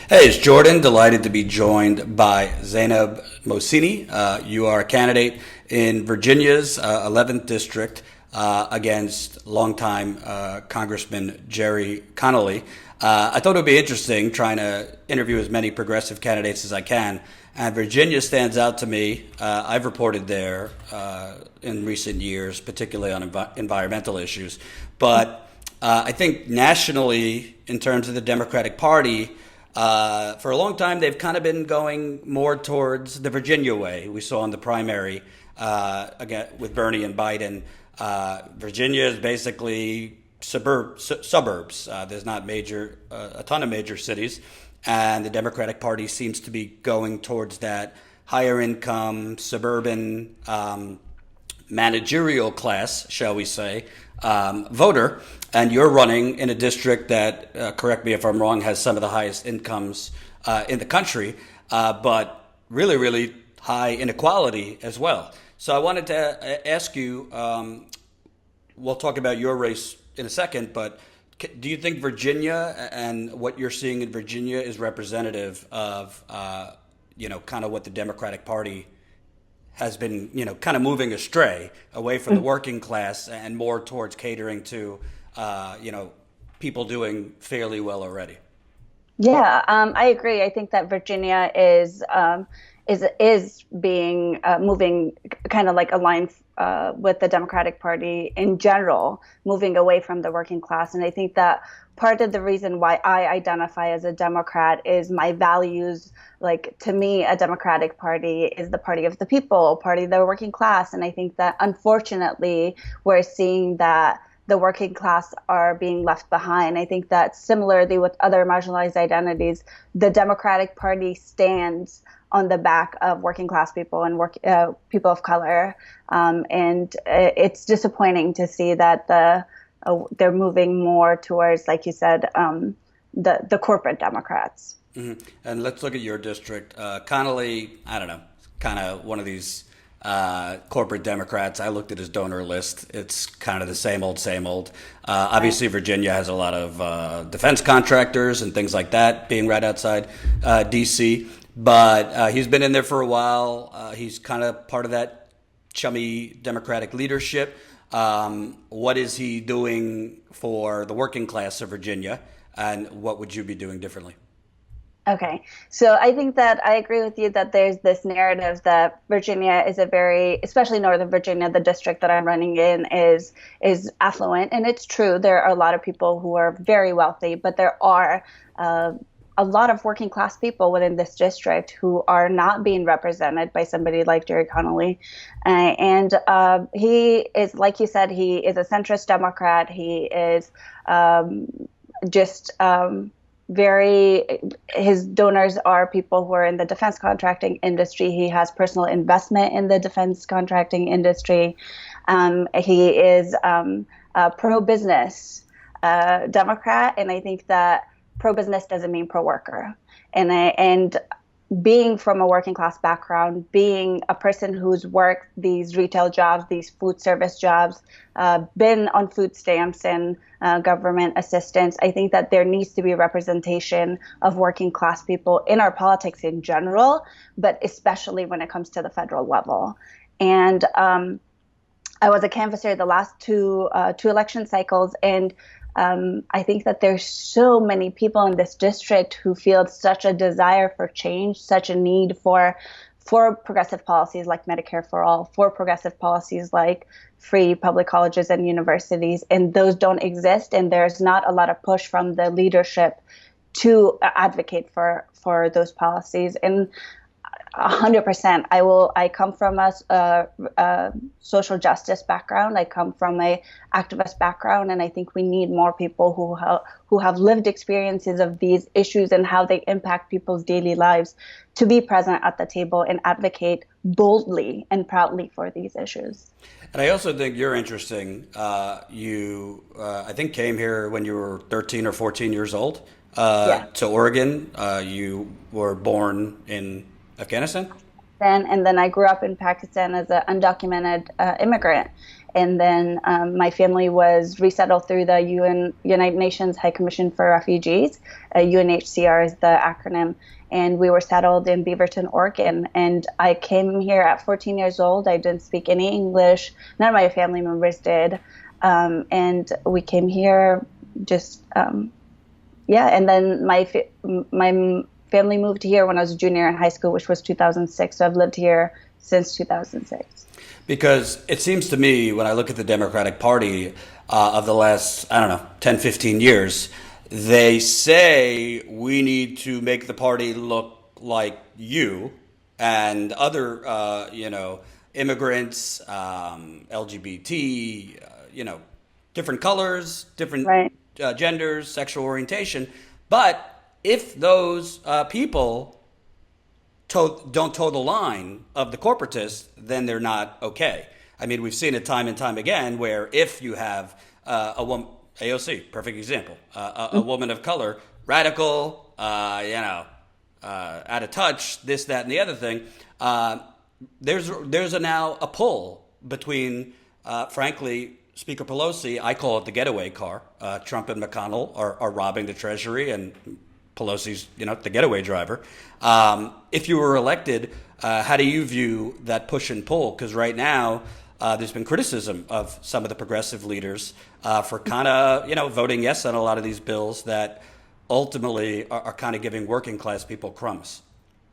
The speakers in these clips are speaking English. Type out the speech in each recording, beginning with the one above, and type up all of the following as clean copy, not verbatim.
Hey, it's Jordan. Delighted to be joined by Zainab Mohsini. You are a candidate in Virginia's 11th district against longtime Congressman Gerry Connolly. I thought it would be interesting trying to interview as many progressive candidates as I can. And Virginia stands out to me. I've reported there in recent years, particularly on environmental issues. But I think nationally, in terms of the Democratic Party, for a long time, they've kind of been going more towards the Virginia way. We saw in the primary again with Bernie and Biden. Virginia is basically suburbs. There's not a ton of major cities, and the Democratic Party seems to be going towards that higher income, suburban, managerial class, shall we say, voter. And you're running in a district that, correct me if I'm wrong, has some of the highest incomes in the country, but really, really high inequality as well. So I wanted to ask you, we'll talk about your race in a second, but do you think Virginia and what you're seeing in Virginia is representative of, kind of what the Democratic Party has been, kind of moving astray away from the working class and more towards catering to, people doing fairly well already? Yeah, I agree. I think that Virginia is being moving kind of like aligned with the Democratic Party in general, moving away from the working class. And I think that part of the reason why I identify as a Democrat is my values. Like, to me, a Democratic Party is the party of the people, party of the working class. And I think that unfortunately, we're seeing that the working class are being left behind. I think that similarly with other marginalized identities, the Democratic Party stands on the back of working class people and people of color. And it's disappointing to see that they're moving more towards, like you said, the corporate Democrats. Mm-hmm. And let's look at your district. Connolly, I don't know, kind of one of these corporate Democrats. I looked at his donor list. It's kind of the same old, same old. Obviously, Virginia has a lot of defense contractors and things like that being right outside D.C., but he's been in there for a while. He's kind of part of that chummy Democratic leadership. What is he doing for the working class of Virginia, and what would you be doing differently? Okay, so I think that I agree with you that there's this narrative that Virginia is especially Northern Virginia, the district that I'm running in is affluent, and it's true. There are a lot of people who are very wealthy, but there are a lot of working class people within this district who are not being represented by somebody like Gerry Connolly. And he is, like you said, he is a centrist Democrat. He is just his donors are people who are in the defense contracting industry. He has personal investment in the defense contracting industry. He is a pro-business Democrat, and I think that pro-business doesn't mean pro-worker. And being from a working class background, being a person who's worked these retail jobs, these food service jobs, been on food stamps and government assistance, I think that there needs to be a representation of working class people in our politics in general, but especially when it comes to the federal level. And I was a canvasser the last two election cycles, and I think that there's so many people in this district who feel such a desire for change, such a need for progressive policies like Medicare for all, for progressive policies like free public colleges and universities, and those don't exist, and there's not a lot of push from the leadership to advocate for those policies. And 100%. I come from a social justice background. I come from a activist background, and I think we need more people who have lived experiences of these issues and how they impact people's daily lives to be present at the table and advocate boldly and proudly for these issues. And I also think you're interesting. I think, came here when you were 13 or 14 years old to Oregon. You were born in Afghanistan? And then I grew up in Pakistan as an undocumented immigrant. And then my family was resettled through the United Nations High Commission for Refugees. UNHCR is the acronym. And we were settled in Beaverton, Oregon. And I came here at 14 years old. I didn't speak any English. None of my family members did. And we came here just, And then my family moved here when I was a junior in high school, which was 2006. So I've lived here since 2006. Because it seems to me, when I look at the Democratic Party of the last, 10, 15 years, they say we need to make the party look like you and other, immigrants, LGBT, different colors, different genders, sexual orientation. But if those people don't toe the line of the corporatists, then they're not okay. I mean, we've seen it time and time again where if you have a woman, AOC, perfect example, a woman of color, radical, out of touch, this, that, and the other thing, there's now a pull between, frankly, Speaker Pelosi, I call it the getaway car. Trump and McConnell are robbing the Treasury, and Pelosi's, the getaway driver. If you were elected, how do you view that push and pull? Because right now, there's been criticism of some of the progressive leaders for kind of, voting yes on a lot of these bills that ultimately are kind of giving working class people crumbs.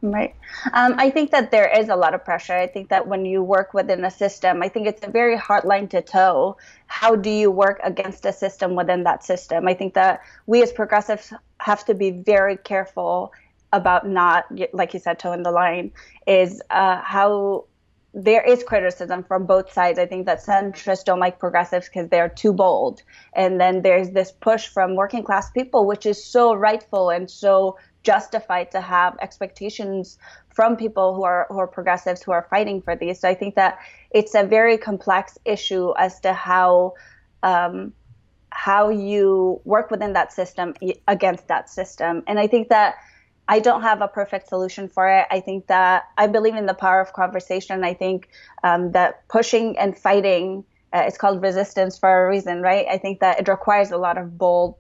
Right. I think that there is a lot of pressure. I think that when you work within a system, I think it's a very hard line to toe. How do you work against a system within that system? I think that we as progressives have to be very careful about not, like you said, toeing the line, is how there is criticism from both sides. I think that centrists don't like progressives because they're too bold. And then there's this push from working class people, which is so rightful and so justified to have expectations from people who are progressives, who are fighting for these. So I think that it's a very complex issue as to how you work within that system against that system. And I think that I don't have a perfect solution for it. I think that I believe in the power of conversation. I think that pushing and fighting, it's called resistance for a reason, right? I think that it requires a lot of bold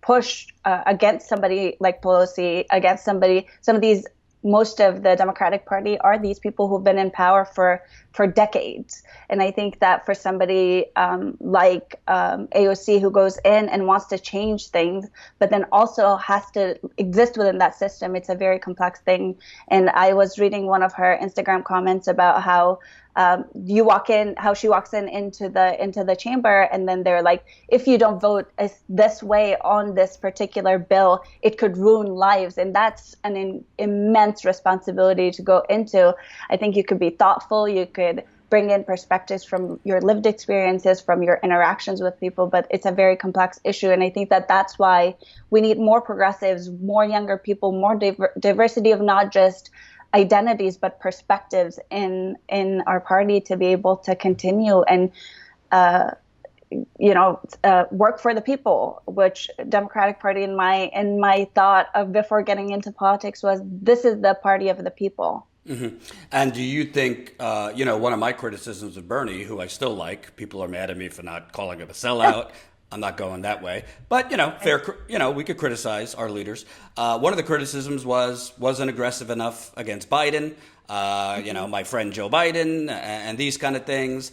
push against somebody like Pelosi, against some of these. Most of the Democratic Party are these people who've been in power for decades. And I think that for somebody like AOC, who goes in and wants to change things, but then also has to exist within that system, it's a very complex thing. And I was reading one of her Instagram comments about how she walks into the chamber, and then they're like, if you don't vote this way on this particular bill, it could ruin lives. And that's an immense responsibility to go into. I think you could be thoughtful, you could bring in perspectives from your lived experiences, from your interactions with people, but it's a very complex issue. And I think that that's why we need more progressives, more younger people, more diversity of not just identities but perspectives in our party to be able to continue and work for the people, which Democratic Party in my thought of before getting into politics was, this is the party of the people. Mm-hmm. And do you think, one of my criticisms of Bernie, who I still like, people are mad at me for not calling him a sellout. I'm not going that way, but fair. We could criticize our leaders. One of the criticisms wasn't aggressive enough against Biden. My friend Joe Biden and these kind of things.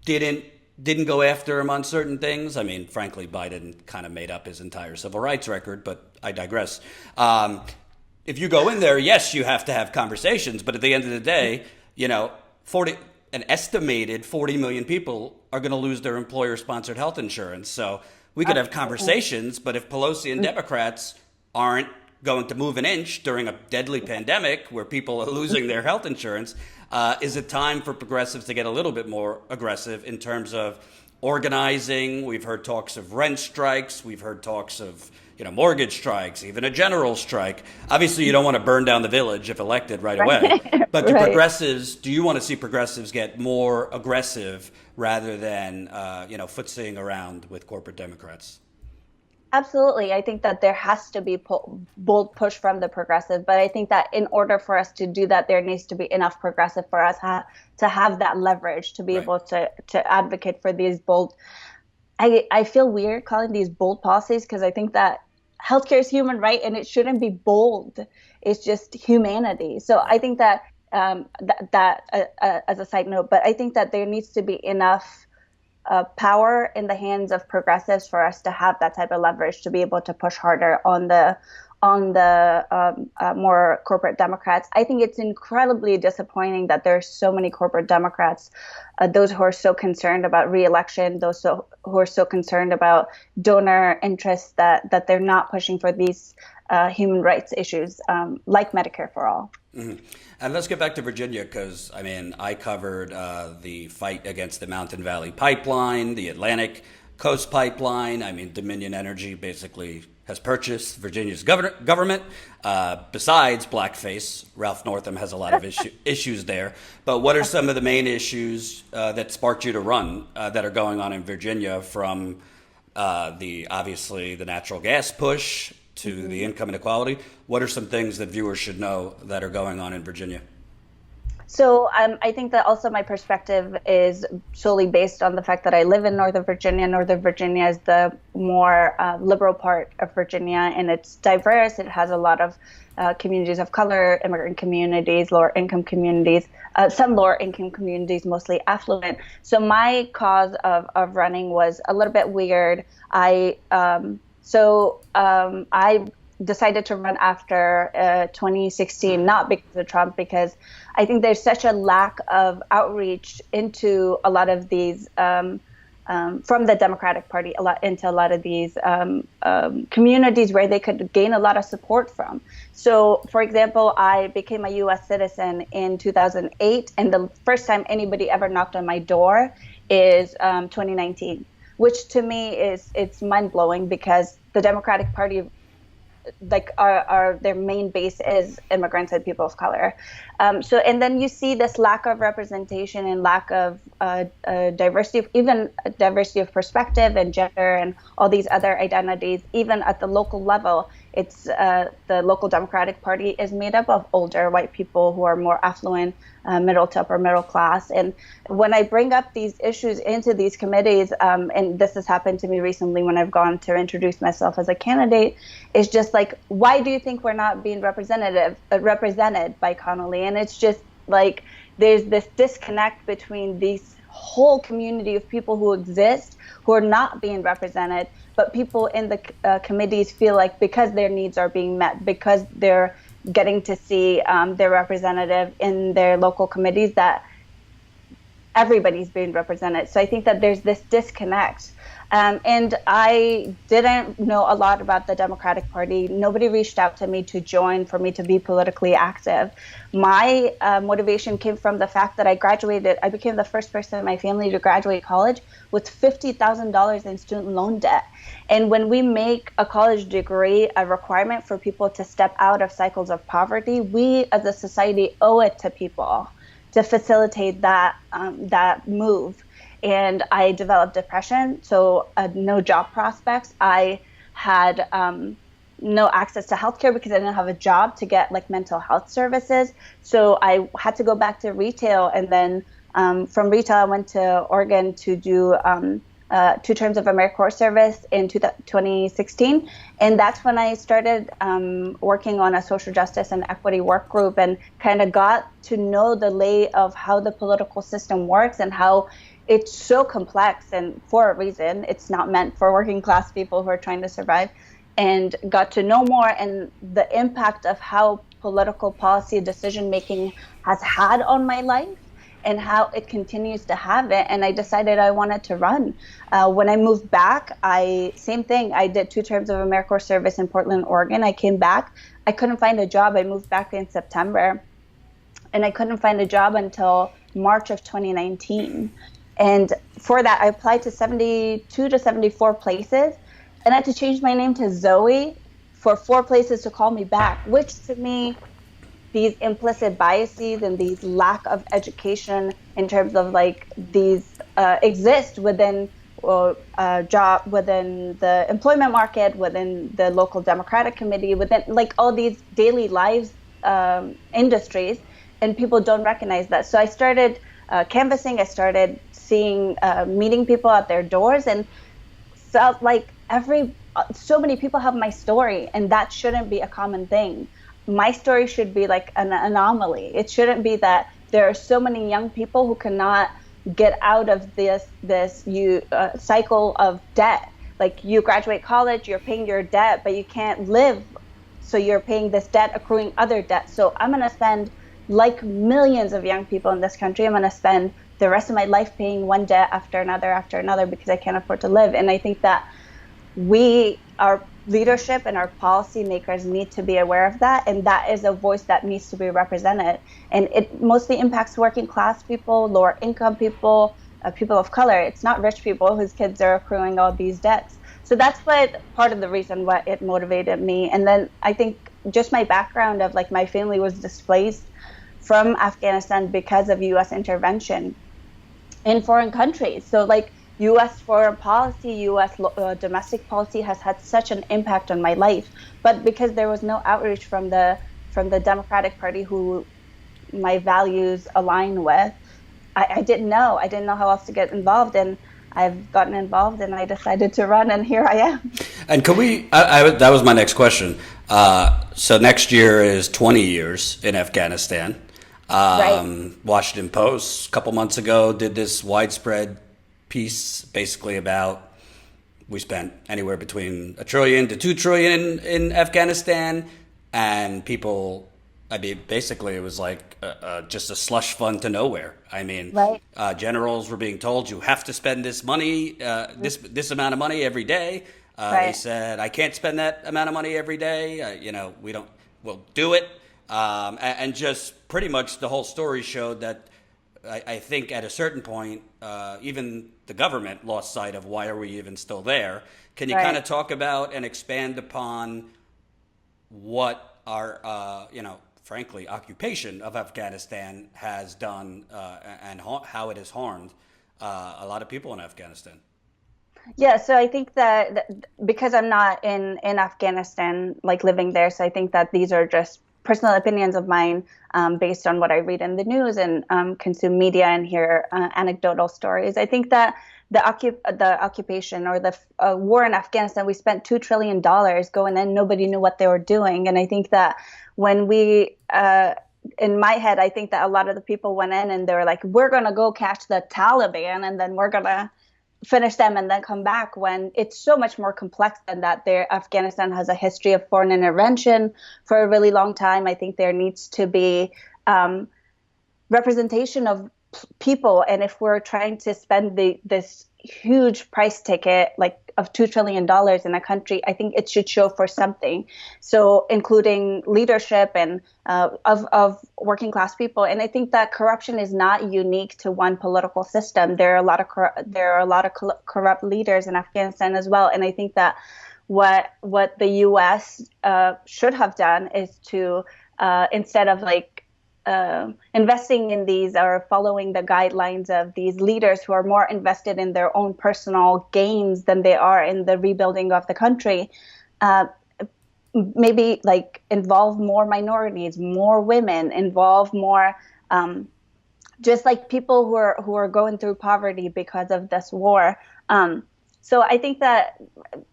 Didn't go after him on certain things. I mean, frankly, Biden kind of made up his entire civil rights record, but I digress. If you go in there, yes, you have to have conversations, but at the end of the day, an estimated 40 million people are going to lose their employer-sponsored health insurance. So we could have conversations, but if Pelosi and Democrats aren't going to move an inch during a deadly pandemic where people are losing their health insurance, is it time for progressives to get a little bit more aggressive in terms of organizing? We've heard talks of rent strikes. We've heard talks of mortgage strikes, even a general strike. Obviously, you don't want to burn down the village if elected right away. But do you want to see progressives get more aggressive rather than, footsying around with corporate Democrats? Absolutely. I think that there has to be bold push from the progressive, but I think that in order for us to do that, there needs to be enough progressive for us to have that leverage to be Right. able to advocate for these bold. I feel weird calling these bold policies because I think that healthcare is human right and it shouldn't be bold. It's just humanity. So I think that as a side note, but I think that there needs to be enough power in the hands of progressives for us to have that type of leverage to be able to push harder on the more corporate Democrats. I think it's incredibly disappointing that there are so many corporate Democrats, those who are so concerned about reelection, who are so concerned about donor interests, that they're not pushing for these human rights issues like Medicare for all. Mm-hmm. And let's get back to Virginia because, I mean, I covered the fight against the Mountain Valley Pipeline, the Atlantic Coast Pipeline. I mean, Dominion Energy basically has purchased Virginia's government. Besides blackface, Ralph Northam has a lot of issues there. But what are some of the main issues that sparked you to run that are going on in Virginia, from obviously the natural gas push to the income inequality? What are some things that viewers should know that are going on in Virginia? So I think that also my perspective is solely based on the fact that I live in Northern Virginia. Northern Virginia is the more liberal part of Virginia, and it's diverse. It has a lot of communities of color, immigrant communities, lower income communities, some lower income communities, mostly affluent. So my cause of running was a little bit weird. I decided to run after 2016, not because of Trump, because I think there's such a lack of outreach into a lot of these, from the Democratic Party, into a lot of these communities where they could gain a lot of support from. So, for example, I became a U.S. citizen in 2008, and the first time anybody ever knocked on my door is 2019, which to me it's mind-blowing because the Democratic Party, like their main base is immigrants and people of color. And then you see this lack of representation and lack of diversity, even diversity of perspective and gender and all these other identities, even at the local level. It's the local Democratic Party is made up of older white people who are more affluent, middle to upper middle class. And when I bring up these issues into these committees, and this has happened to me recently when I've gone to introduce myself as a candidate, it's just like, why do you think we're not being represented by Connolly? And it's just like there's this disconnect between these whole community of people who exist who are not being represented, but people in the committees feel like because their needs are being met, because they're getting to see their representative in their local committees, that everybody's being represented. So I think that there's this disconnect. And I didn't know a lot about the Democratic Party. Nobody reached out to me to join, for me to be politically active. My motivation came from the fact that I graduated. I became the first person in my family to graduate college with $50,000 in student loan debt. And when we make a college degree a requirement for people to step out of cycles of poverty, we as a society owe it to people to facilitate that move. And I developed depression, so no job prospects. I had no access to healthcare because I didn't have a job to get like mental health services. So I had to go back to retail, and then from retail I went to Oregon to do 2 terms of AmeriCorps service in 2016. And that's when I started working on a social justice and equity work group and kind of got to know the lay of how the political system works and how it's so complex, and for a reason. It's not meant for working class people who are trying to survive, and got to know more and the impact of how political policy decision making has had on my life and how it continues to have it. And I decided I wanted to run. When I moved back, same thing. I did 2 terms of AmeriCorps service in Portland, Oregon. I came back. I couldn't find a job. I moved back in September, and I couldn't find a job until March of 2019. And for that, I applied to 72 to 74 places, and I had to change my name to Zoe for 4 places to call me back, which to me, these implicit biases and these lack of education in terms of like these exist within job within the employment market, within the local Democratic committee, within like all these daily lives industries, and people don't recognize that. So I started canvassing. I started seeing, meeting people at their doors, and felt like so many people have my story, and that shouldn't be a common thing. My story should be like an anomaly. It shouldn't be that there are so many young people who cannot get out of this cycle of debt. Like, you graduate college, you're paying your debt, but you can't live, so you're paying this debt, accruing other debt. So I'm going to spend, like millions of young people in this country, I'm going to spend the rest of my life paying one debt after another because I can't afford to live. And I think that our leadership and our policymakers need to be aware of that, and that is a voice that needs to be represented. And it mostly impacts working class people, lower income people, people of color. It's not rich people whose kids are accruing all these debts. So that's part of the reason why it motivated me. And then I think just my background of, like, my family was displaced from Afghanistan because of U.S. intervention in foreign countries. So, like, U.S. foreign policy, U.S. Domestic policy has had such an impact on my life. But because there was no outreach from the Democratic Party, who my values align with, I didn't know. I didn't know how else to get involved, and I've gotten involved, and I decided to run, and here I am. And could we? That was my next question. So next year is 20 years in Afghanistan. Right. Washington Post a couple months ago did this widespread piece basically about, we spent anywhere between $1 trillion to $2 trillion in Afghanistan, and people, I mean, basically it was like just a slush fund to nowhere. I mean, Right. Generals were being told, you have to spend this money, this amount of money every day. Right. They said, I can't spend that amount of money every day. We'll do it. And just pretty much the whole story showed that I think at a certain point, even the government lost sight of why are we even still there. Can you Right. kind of talk about and expand upon what our, frankly, occupation of Afghanistan has done and how it has harmed a lot of people in Afghanistan? Yeah, so I think that because I'm not in Afghanistan, like, living there, so I think that these are just personal opinions of mine, based on what I read in the news and consume media and hear anecdotal stories. I think that the occupation, or the war in Afghanistan, we spent $2 trillion going in. Nobody knew what they were doing. And I think that when in my head, I think that a lot of the people went in and they were like, we're going to go catch the Taliban, and then we're going to finish them and then come back, when it's so much more complex than that. Afghanistan has a history of foreign intervention for a really long time. I think there needs to be representation of people. And if we're trying to spend this huge price ticket, like of $2 trillion in a country, I think it should show for something. So including leadership and of working class people. And I think that corruption is not unique to one political system. There are a lot of corrupt leaders in Afghanistan as well. And I think that what the U.S. Should have done is to, instead of investing in these or following the guidelines of these leaders who are more invested in their own personal gains than they are in the rebuilding of the country, maybe involve more minorities, more women, involve more just people who are going through poverty because of this war. So I think that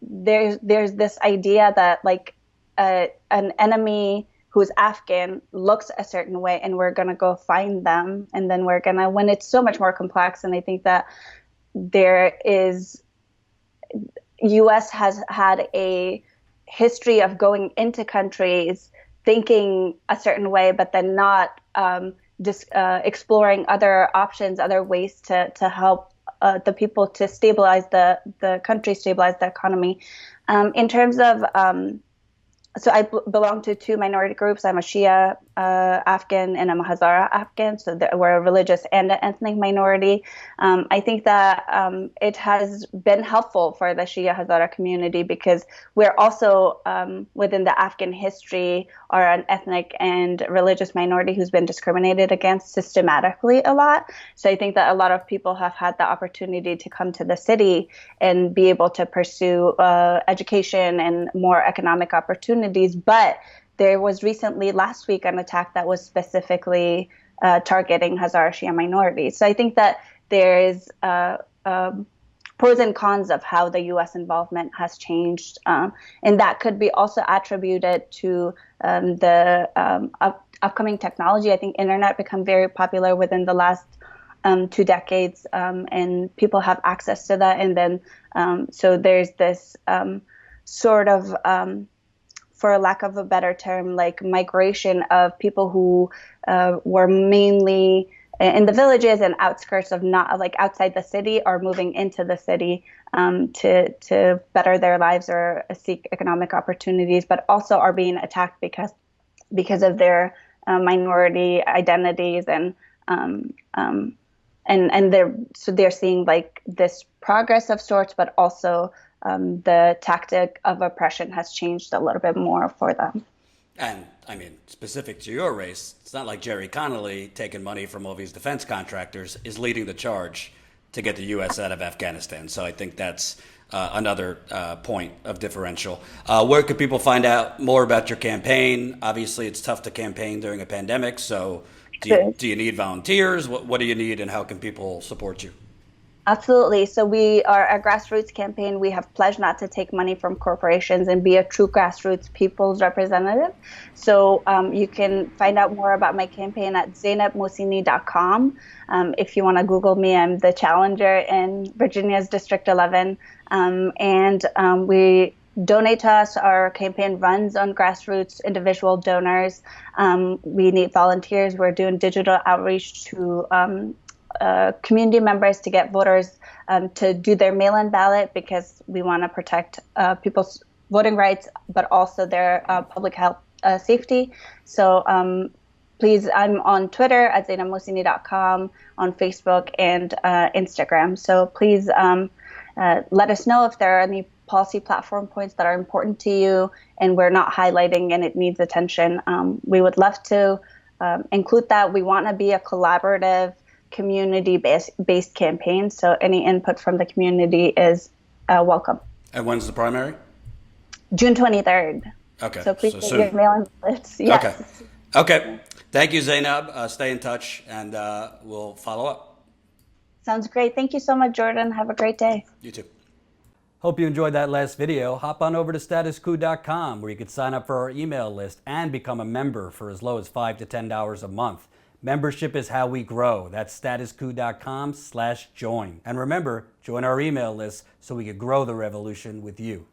there's this idea that an enemy who's Afghan looks a certain way, and we're going to go find them. And then when it's so much more complex. And I think that U.S. has had a history of going into countries thinking a certain way, but then not just exploring other options, other ways to help the people to stabilize the country, stabilize the economy. In terms of so I belong to two minority groups. I'm a Shia Afghan and I'm a Hazara Afghan, so we're a religious and an ethnic minority. I think that it has been helpful for the Shia Hazara community because we're also within the Afghan history are an ethnic and religious minority who's been discriminated against systematically a lot. So I think that a lot of people have had the opportunity to come to the city and be able to pursue education and more economic opportunities. But there was recently, last week, an attack that was specifically targeting Hazara Shia minorities. So I think that there is pros and cons of how the U.S. involvement has changed. And that could be also attributed to the upcoming technology. I think internet become very popular within the last 2 decades, and people have access to that. And then so there's this sort of for lack of a better term, like migration of people who were mainly in the villages and outskirts of not like outside the city are moving into the city to better their lives or seek economic opportunities, but also are being attacked because of their minority identities and they're seeing like this progress of sorts, but also the tactic of oppression has changed a little bit more for them. And I mean, specific to your race, it's not like Gerry Connolly, taking money from all these defense contractors, is leading the charge to get the U.S. out of Afghanistan. So I think that's another point of differential. Where could people find out more about your campaign? Obviously, it's tough to campaign during a pandemic. So do you need volunteers? What do you need, and how can people support you? Absolutely. So we are a grassroots campaign. We have pledged not to take money from corporations and be a true grassroots people's representative. So you can find out more about my campaign at ZainabMohsini.com. If you want to Google me, I'm the challenger in Virginia's District 11. We donate to us. Our campaign runs on grassroots individual donors. We need volunteers. We're doing digital outreach to community members to get voters to do their mail-in ballot because we want to protect people's voting rights, but also their public health safety. So please, I'm on Twitter at ZainabMohsini.com, on Facebook and Instagram. So please let us know if there are any policy platform points that are important to you and we're not highlighting and it needs attention. We would love to include that. We want to be a collaborative, community-based campaign, so any input from the community is welcome. And when's the primary? June 23rd. Okay. So please so get soon. your mail-in ballots. Yes. Okay. Thank you, Zainab. Stay in touch, and we'll follow up. Sounds great. Thank you so much, Jordan. Have a great day. You too. Hope you enjoyed that last video. Hop on over to statuscoup.com where you can sign up for our email list and become a member for as low as $5 to $10 a month. Membership is how we grow. That's statuscoup.com/join. And remember, join our email list so we can grow the revolution with you.